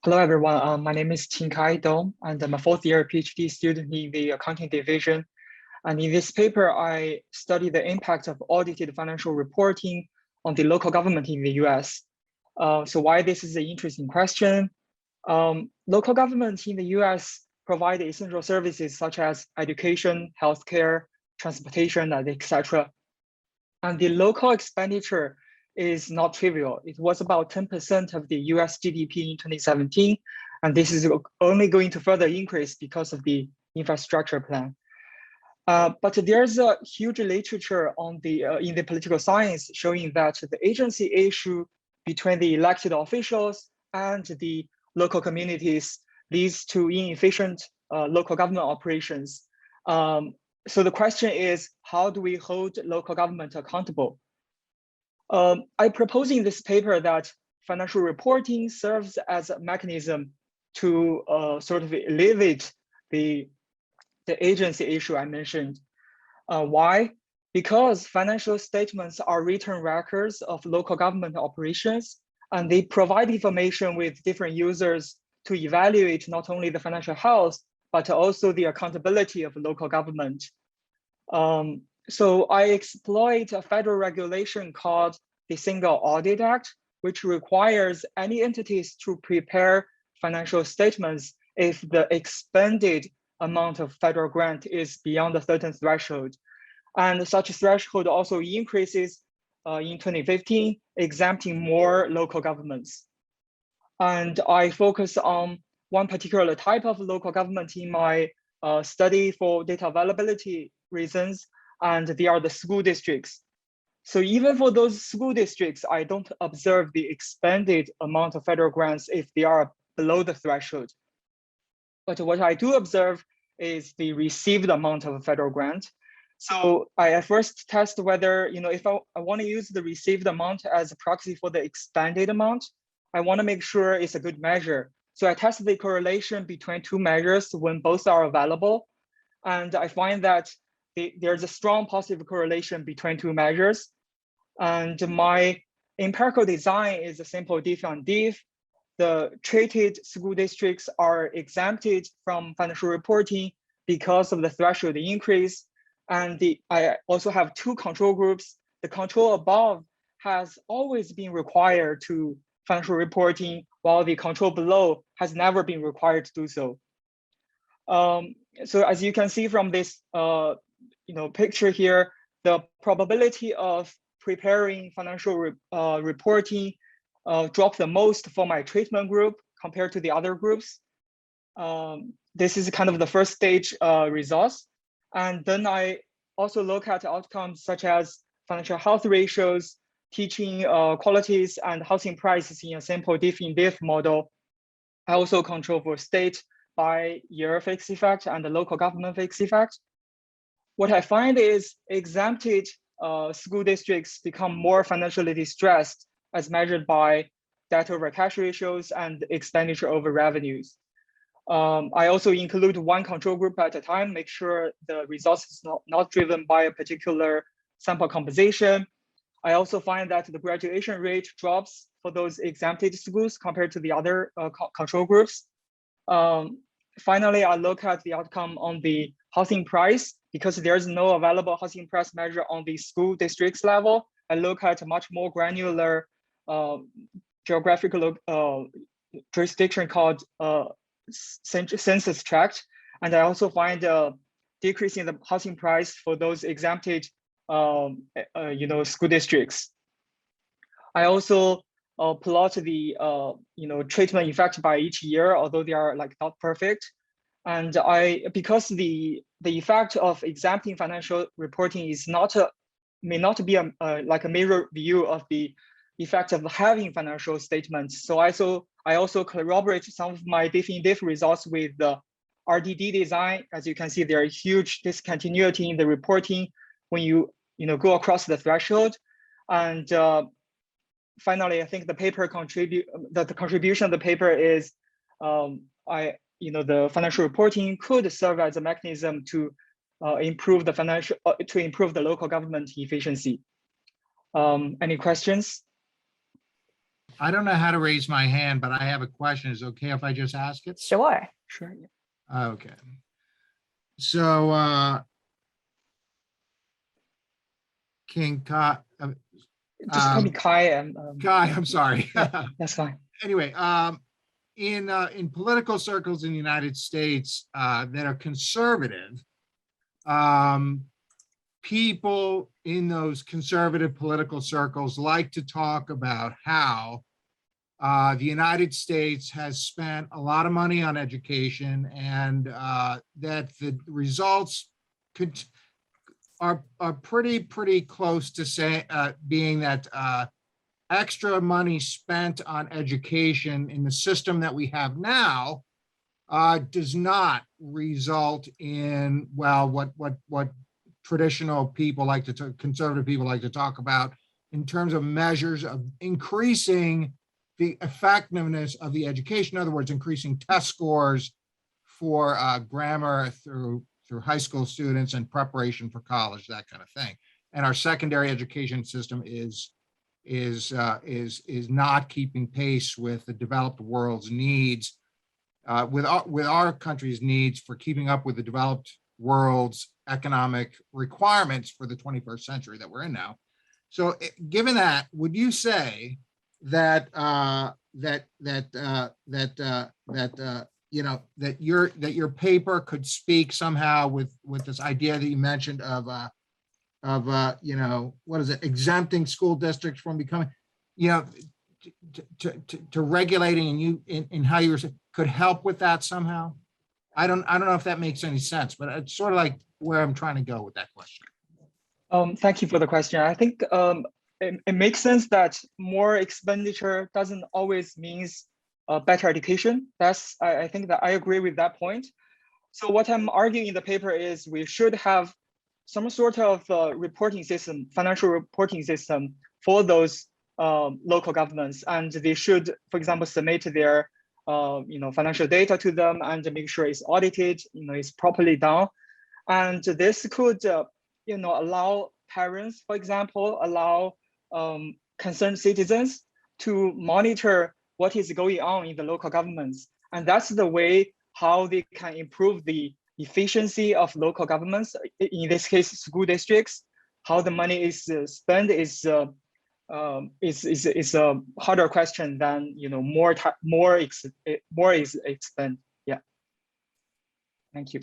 Hello, everyone. My name is Qingkai Dong, and I'm a fourth-year PhD student in the accounting division. And in this paper, I study the impact of audited financial reporting on the local government in the US. So why this is an interesting question? Local governments in the US provide essential services such as education, healthcare, transportation, and etc. And the local expenditure is not trivial. It was about 10% of the US GDP in 2017, and this is only going to further increase because of the infrastructure plan. But there's a huge literature on in the political science showing that the agency issue between the elected officials and the local communities leads to inefficient local government operations. So the question is, how do we hold local government accountable? I propose in this paper that financial reporting serves as a mechanism to sort of alleviate the agency issue I mentioned. Why? Because financial statements are written records of local government operations, and they provide information with different users to evaluate not only the financial health, but also the accountability of local government. So I exploit a federal regulation called the Single Audit Act, which requires any entities to prepare financial statements if the expended amount of federal grant is beyond a certain threshold. And such threshold also increases in 2015, exempting more local governments. And I focus on one particular type of local government in my study for data availability reasons, and they are the school districts. So even for those school districts, I don't observe the expended amount of federal grants if they are below the threshold. But what I do observe is the received amount of a federal grant. So I first test whether, if I want to use the received amount as a proxy for the expended amount, I want to make sure it's a good measure. So I test the correlation between two measures when both are available. And I find that there's a strong positive correlation between two measures. And my empirical design is a simple diff and diff. The treated school districts are exempted from financial reporting because of the threshold increase. And I also have two control groups. The control above has always been required to financial reporting, while the control below has never been required to do so. So as you can see from this picture here, the probability of preparing financial reporting dropped the most for my treatment group compared to the other groups. This is kind of the first stage results. And then I also look at outcomes such as financial health ratios, teaching qualities, and housing prices in a simple diff in diff model. I also control for state by year fixed effect and the local government fixed effect. What I find is exempted school districts become more financially distressed as measured by debt over cash ratios and expenditure over revenues. I also include one control group at a time, make sure the results is not driven by a particular sample composition. I also find that the graduation rate drops for those exempted schools compared to the other control groups. Finally, I look at the outcome on the housing price because there's no available housing price measure on the school districts level. I look at a much more granular geographical jurisdiction called census tract. And I also find a decrease in the housing price for those exempted school districts. I also plot the treatment effect by each year, although they are not perfect. And because the effect of exempting financial reporting is may not be like a mirror view of the effect of having financial statements. So I also corroborate some of my diff in diff results with the RDD design. As you can see, there are huge discontinuity in the reporting when you go across the threshold. And finally, I think the paper the contribution of the paper is the financial reporting could serve as a mechanism to improve the local government efficiency. Any questions? I don't know how to raise my hand, but I have a question. Is it okay if I just ask it? Sure. Sure. Okay. So, Qingkai, Just call me Kai and Kai, I'm sorry. yeah, that's fine. Anyway, in political circles in the United States that are conservative, people in those conservative political circles like to talk about how the United States has spent a lot of money on education, and that the results are pretty close to being that extra money spent on education in the system that we have now does not result in, well, what traditional people like to conservative people like to talk about in terms of measures of increasing the effectiveness of the education. In other words, increasing test scores for grammar through high school students and preparation for college, that kind of thing. And our secondary education system is not keeping pace with the developed world's needs, with our country's needs for keeping up with the developed world's economic requirements for the 21st century that we're in now. So, given that, would you say that your paper could speak somehow with this idea that you mentioned of what is it, exempting school districts from becoming, to regulating in how you could help with that somehow? I don't know if that makes any sense, but it's sort of like where I'm trying to go with that question. Thank you for the question. I think it makes sense that more expenditure doesn't always means better education. I think that I agree with that point. So what I'm arguing in the paper is we should have some sort of reporting system, financial reporting system for those local governments, and they should, for example, submit their financial data to them and make sure it's audited, it's properly done. And this could allow parents, for example, allow concerned citizens to monitor what is going on in the local governments. And that's the way how they can improve the efficiency of local governments, in this case, school districts. How the money is spent is a harder question than more is expended. Yeah. Thank you.